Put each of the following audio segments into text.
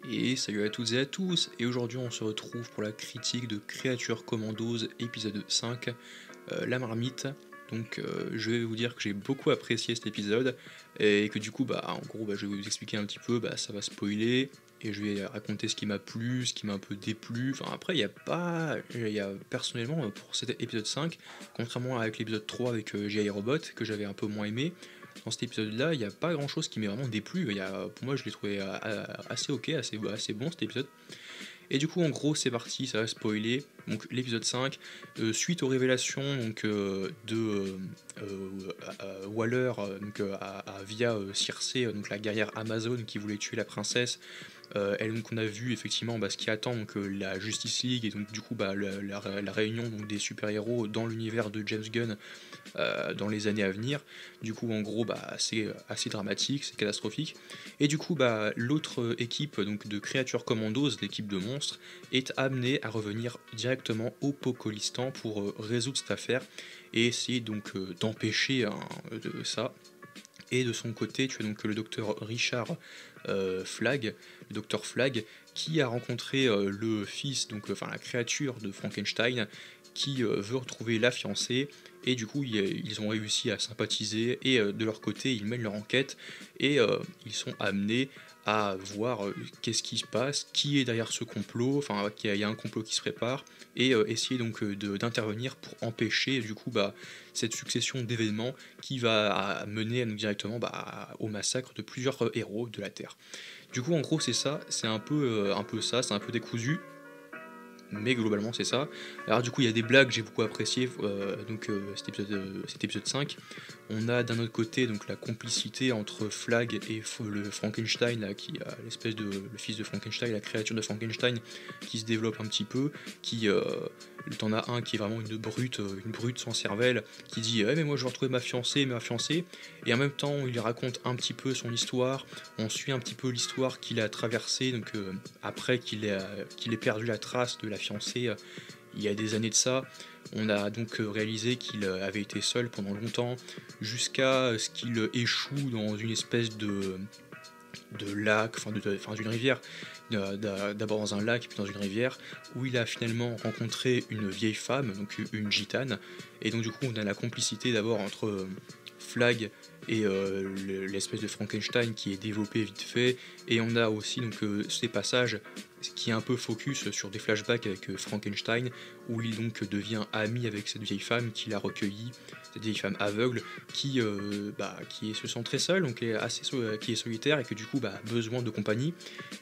Et salut à toutes et à tous, et aujourd'hui on se retrouve pour la critique de Creature Commandos épisode 5, La Marmite. Donc je vais vous dire que j'ai beaucoup apprécié cet épisode, et que du coup en gros je vais vous expliquer un petit peu, ça va spoiler, et je vais raconter ce qui m'a plu, ce qui m'a un peu déplu. Enfin après il y a personnellement pour cet épisode 5, contrairement avec l'épisode 3 avec J.I. Robot, que j'avais un peu moins aimé, dans cet épisode-là, il n'y a pas grand-chose qui m'est vraiment déplu. Pour moi, je l'ai trouvé assez ok, assez bon cet épisode. Et du coup, en gros, c'est parti, ça va spoiler. Donc, l'épisode 5, suite aux révélations de Waller, via Circe, donc la guerrière Amazon qui voulait tuer la princesse. Donc on a vu effectivement ce qui attend la Justice League et donc du coup la réunion donc, des super-héros dans l'univers de James Gunn dans les années à venir. Du coup en gros c'est assez dramatique, c'est catastrophique. Et du coup l'autre équipe donc, de Creature Commandos, l'équipe de monstres, est amenée à revenir directement au Pocolistan pour résoudre cette affaire et essayer donc d'empêcher de ça. Et de son côté, tu as donc le docteur Richard Flagg, le docteur Flagg, qui a rencontré le fils, la créature de Frankenstein, qui veut retrouver la fiancée. Et du coup, ils ont réussi à sympathiser et de leur côté, ils mènent leur enquête et ils sont amenés à voir qu'est-ce qui se passe, qui est derrière ce complot, enfin qu'il y a un complot qui se prépare, et essayer donc d'intervenir pour empêcher du coup cette succession d'événements qui va mener directement au massacre de plusieurs héros de la Terre. Du coup en gros c'est ça, c'est un peu ça, c'est un peu décousu, mais globalement c'est ça. Alors du coup il y a des blagues que j'ai beaucoup appréciées, cet épisode 5. On a d'un autre côté donc la complicité entre Flagg et le Frankenstein, là, qui a le fils de Frankenstein, la créature de Frankenstein, qui se développe un petit peu, t'en as un qui est vraiment une brute sans cervelle, qui dit mais moi je veux retrouver ma fiancée, et en même temps il raconte un petit peu son histoire, on suit un petit peu l'histoire qu'il a traversée, donc après qu'il ait perdu la trace de la fiancée il y a des années de ça. On a donc réalisé qu'il avait été seul pendant longtemps, jusqu'à ce qu'il échoue dans une espèce de lac, d'une rivière, d'abord dans un lac et puis dans une rivière, où il a finalement rencontré une vieille femme, donc une gitane, et donc du coup on a la complicité d'abord entre Flagg et l'espèce de Frankenstein qui est développé vite fait, et on a aussi donc ces passages qui est un peu focus sur des flashbacks avec Frankenstein, où il donc devient ami avec cette vieille femme qu'il a recueillie, cette vieille femme aveugle qui se sent très seule, donc qui est solitaire et que du coup a besoin de compagnie,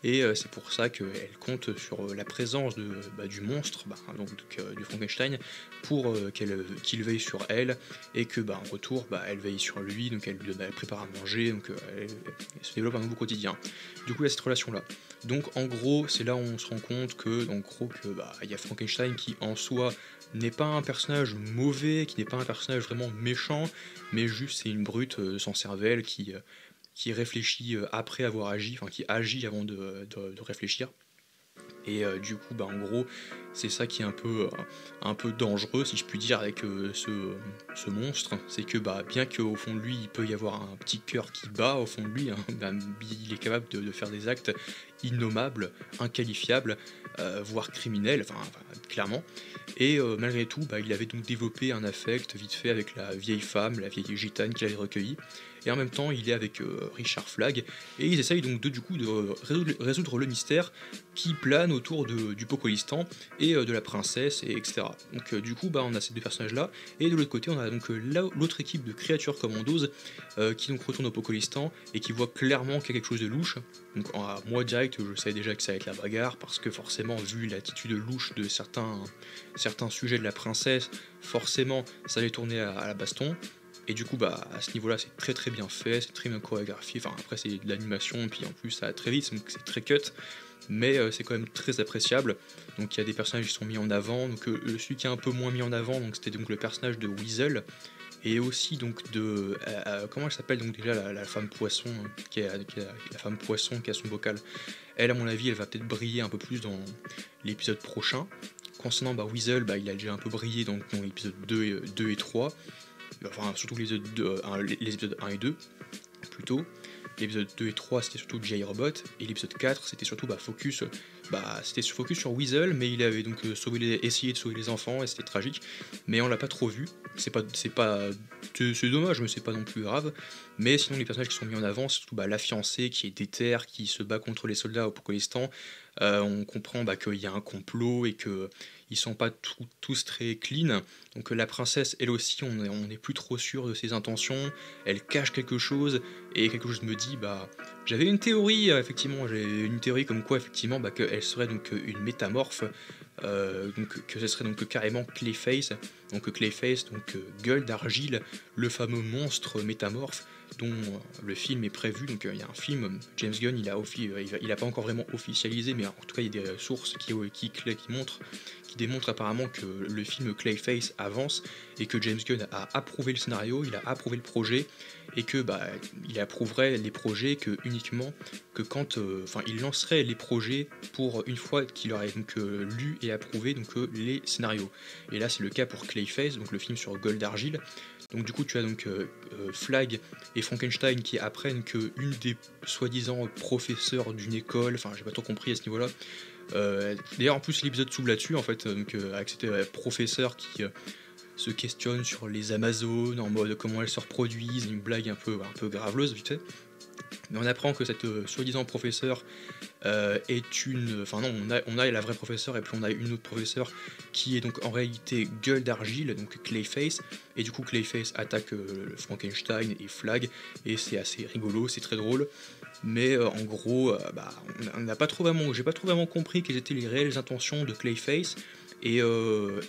et c'est pour ça qu'elle compte sur la présence du monstre, du Frankenstein, pour qu'il veille sur elle, et que en retour elle veille sur lui, donc elle prépare à manger, donc elle se développe un nouveau quotidien. Du coup il y a cette relation là. Donc en gros c'est là où on se rend compte que il y a Frankenstein qui en soi n'est pas un personnage mauvais, qui n'est pas un personnage vraiment méchant, mais juste c'est une brute sans cervelle qui réfléchit après avoir agi, enfin qui agit avant de réfléchir. Et du coup en gros c'est ça qui est un peu dangereux si je puis dire avec ce monstre, c'est que bien qu'au fond de lui il peut y avoir un petit cœur qui bat au fond de lui, il est capable de faire des actes innommables, inqualifiables, voire criminels, clairement. Et malgré tout il avait donc développé un affect vite fait avec la vieille femme, la vieille gitane qu'il avait recueillie, et en même temps il est avec Richard Flagg, et ils essayent donc de résoudre le mystère qui plane autour du Pocolistan et de la princesse, et etc. Donc du coup on a ces deux personnages là, et de l'autre côté on a donc l'autre équipe de Creature Commandos qui donc retourne au Pocolistan et qui voit clairement qu'il y a quelque chose de louche. Donc moi direct je savais déjà que ça allait être la bagarre, parce que forcément vu l'attitude louche de certains sujets de la princesse, forcément ça allait tourner à la baston. Et du coup à ce niveau là c'est très très bien fait, c'est très bien chorégraphié, après c'est de l'animation, et puis en plus ça va très vite, donc c'est très cut, mais c'est quand même très appréciable. Donc il y a des personnages qui sont mis en avant, donc celui qui est un peu moins mis en avant, donc c'était donc le personnage de Weasel, et aussi donc de comment elle s'appelle donc déjà la femme poisson, la femme poisson qui a son bocal. Elle à mon avis elle va peut-être briller un peu plus dans l'épisode prochain. Concernant Weasel, il a déjà un peu brillé dans l'épisode 2 et 3, surtout les épisodes 1 et 2 plutôt. l'épisode 2 et 3 c'était surtout J-Robot, et l'épisode 4 c'était surtout c'était focus sur Weasel, mais il avait donc essayé de sauver les enfants et c'était tragique, mais on l'a pas trop vu, c'est dommage, mais c'est pas non plus grave. Mais sinon les personnages qui sont mis en avant, c'est surtout la fiancée qui est déter, qui se bat contre les soldats au Pakistan. On comprend qu'il y a un complot et que ils sont pas tous très clean. Donc la princesse, elle aussi, on est plus trop sûr de ses intentions. Elle cache quelque chose et quelque chose me dit j'avais une théorie, effectivement, j'ai une théorie comme quoi effectivement qu'elle serait donc une métamorphe, donc que ce serait donc carrément Clayface, donc Clayface, donc gueule d'argile, le fameux monstre métamorphe dont le film est prévu. Donc il y a un film, James Gunn il a pas encore vraiment officialisé, mais en tout cas il y a des sources qui démontrent apparemment que le film Clayface avance et que James Gunn a approuvé le scénario, il a approuvé le projet et que il approuverait les projets uniquement que quand il lancerait les projets pour une fois qu'il aurait donc lu et approuvé donc les scénarios. Et là c'est le cas pour Clayface, donc le film sur Gueule d'argile. Donc du coup tu as donc Flag et Frankenstein qui apprennent que une des soi-disant professeurs d'une école, enfin j'ai pas trop compris à ce niveau-là. D'ailleurs en plus l'épisode s'ouvre là-dessus en fait, avec cette professeur qui se questionne sur les Amazones en mode comment elles se reproduisent, une blague un peu graveleuse vite fait. Mais on apprend que cette soi-disant professeure est une... Enfin non, on a la vraie professeure et puis on a une autre professeure qui est donc en réalité Gueule d'argile, donc Clayface, et du coup Clayface attaque Frankenstein et Flag, et c'est assez rigolo, c'est très drôle, mais en gros, j'ai pas trop vraiment compris quelles étaient les réelles intentions de Clayface, et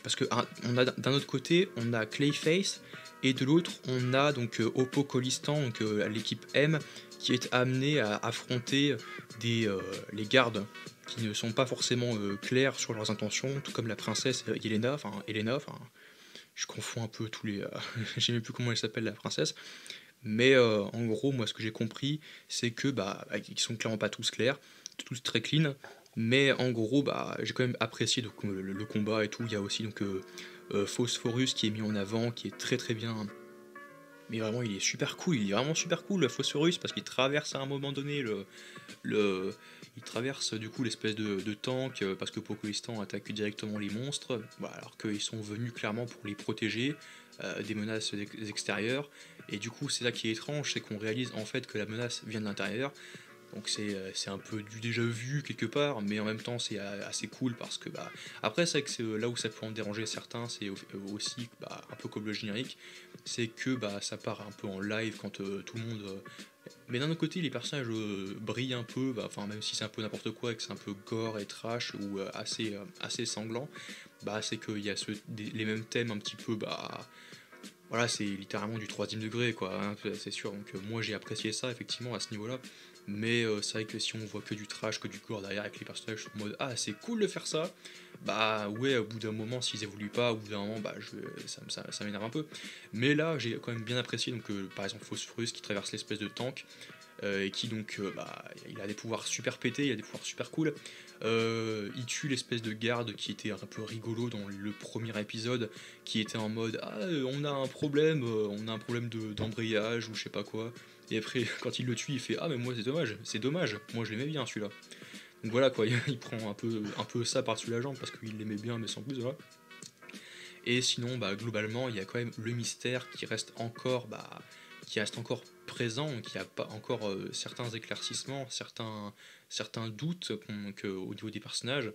parce que on a d'un autre côté, on a Clayface, et de l'autre, on a donc Oppo Colistan, donc l'équipe M, qui est amené à affronter les gardes qui ne sont pas forcément clairs sur leurs intentions, tout comme la princesse Elena, je confonds un peu tous les... je sais même plus comment elle s'appelle la princesse, mais en gros, moi ce que j'ai compris, c'est que ils sont clairement pas tous clairs, tous très clean, mais en gros, j'ai quand même apprécié donc, le combat et tout. Il y a aussi donc Phosphorus qui est mis en avant, qui est très très bien. Mais vraiment, il est vraiment super cool, le Phosphorus, parce qu'il traverse à un moment donné il traverse du coup l'espèce de tank, parce que Pokélistan attaque directement les monstres, alors qu'ils sont venus clairement pour les protéger des menaces extérieures. Et du coup, c'est ça qui est étrange, c'est qu'on réalise en fait que la menace vient de l'intérieur. Donc c'est un peu du déjà vu quelque part, mais en même temps c'est assez cool parce que après c'est vrai que c'est là où ça peut en déranger certains, c'est aussi un peu comme le générique, c'est que ça part un peu en live quand tout le monde mais d'un autre côté les personnages brillent un peu, même si c'est un peu n'importe quoi et que c'est un peu gore et trash ou assez sanglant, c'est qu'il y a les mêmes thèmes un petit peu voilà, c'est littéralement du troisième degré, quoi, hein, c'est sûr. Donc moi j'ai apprécié ça effectivement à ce niveau-là. Mais c'est vrai que si on voit que du trash, que du gore derrière avec les personnages sont en mode c'est cool de faire ça, ouais, au bout d'un moment, s'ils évoluent pas, au bout d'un moment, ça m'énerve un peu. Mais là, j'ai quand même bien apprécié, donc par exemple Phosphorus qui traverse l'espèce de tank, et qui donc il a des pouvoirs super pétés, il a des pouvoirs super cool. Il tue l'espèce de garde qui était un peu rigolo dans le premier épisode, qui était en mode on a un problème, d'embrayage ou je sais pas quoi. Et après quand il le tue, il fait mais moi c'est dommage, moi je l'aimais bien celui-là. Donc voilà quoi, il prend un peu ça par-dessus la jambe parce qu'il l'aimait bien mais sans plus voilà. Et sinon globalement il y a quand même le mystère qui reste encore présent, qui a pas encore certains éclaircissements, certains doutes au niveau des personnages,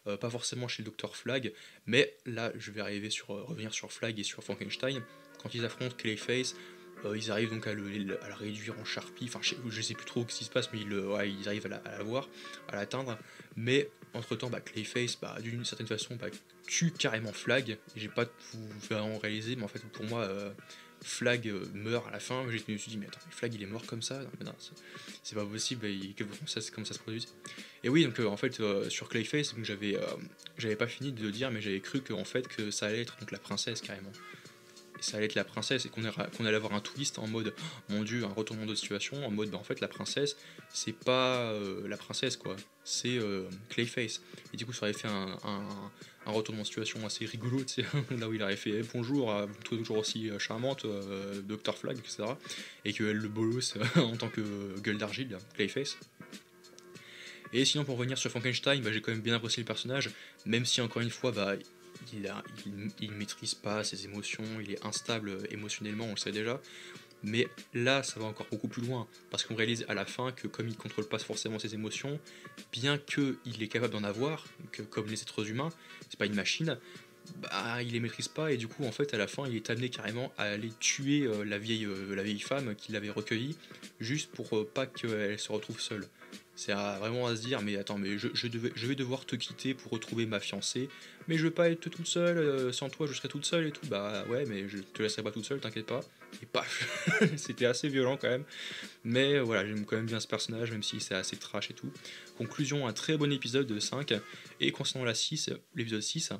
pas forcément chez le Dr Flag, mais là je vais revenir sur Flag et sur Frankenstein. Quand ils affrontent Clayface, ils arrivent donc à le réduire en charpie, je sais plus trop ce qui se passe, mais ils arrivent à la voir, à l'atteindre, mais entre temps Clayface d'une certaine façon tue carrément Flag. J'ai pas tout vraiment réalisé, mais en fait pour moi Flag meurt à la fin. Je me suis dit mais attends, Flag il est mort comme ça, non, c'est pas possible, comme ça se produit. Et oui, donc en fait sur Clayface, donc j'avais pas fini de le dire, mais j'avais cru que en fait que ça allait être donc la princesse carrément. Et ça allait être la princesse et qu'on allait avoir un twist en mode oh, mon dieu, un retournement de situation, en mode bah, en fait la princesse c'est pas la princesse quoi, c'est Clayface. Et du coup ça aurait fait un retournement de situation assez rigolo, tu sais, là où il aurait fait eh, bonjour, vous me trouvez toujours aussi charmante, Dr. Flag, etc. Et qu'elle le bolos en tant que gueule d'argile, Clayface. Et sinon, pour revenir sur Frankenstein, bah, j'ai quand même bien apprécié le personnage, même si encore une fois, bah, il maîtrise pas ses émotions, il est instable émotionnellement, on le sait déjà. Mais là, ça va encore beaucoup plus loin, parce qu'on réalise à la fin que comme il contrôle pas forcément ses émotions, bien qu'il est capable d'en avoir, que comme les êtres humains, c'est pas une machine, bah il les maîtrise pas et du coup en fait à la fin il est amené carrément à aller tuer la vieille femme qui l'avait recueillie juste pour pas qu'elle se retrouve seule. C'est vraiment à se dire mais attends mais je vais devoir te quitter pour retrouver ma fiancée mais je veux pas être toute seule sans toi je serai toute seule et tout bah ouais mais je te laisserai pas toute seule t'inquiète pas et paf c'était assez violent quand même mais voilà j'aime quand même bien ce personnage même si c'est assez trash et tout. Conclusion un très bon épisode de 5 et concernant l'épisode 6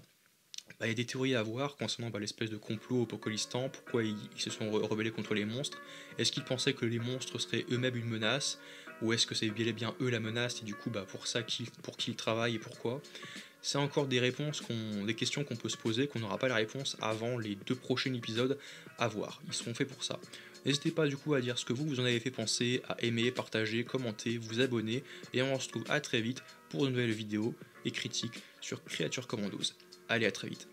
bah, il y a des théories à avoir concernant bah, l'espèce de complot apocalyptant, pourquoi ils se sont rebellés contre les monstres. Est-ce qu'ils pensaient que les monstres seraient eux-mêmes une menace, ou est-ce que c'est bien et bien eux la menace, et du coup bah, pour qui ils travaillent et pourquoi. C'est encore des questions qu'on peut se poser, qu'on n'aura pas la réponse avant les 2 prochains épisodes à voir. Ils seront faits pour ça. N'hésitez pas du coup à dire ce que vous en avez fait penser, à aimer, partager, commenter, vous abonner, et on se retrouve à très vite pour de nouvelles vidéos et critiques sur Creature Commandos. Allez, à très vite.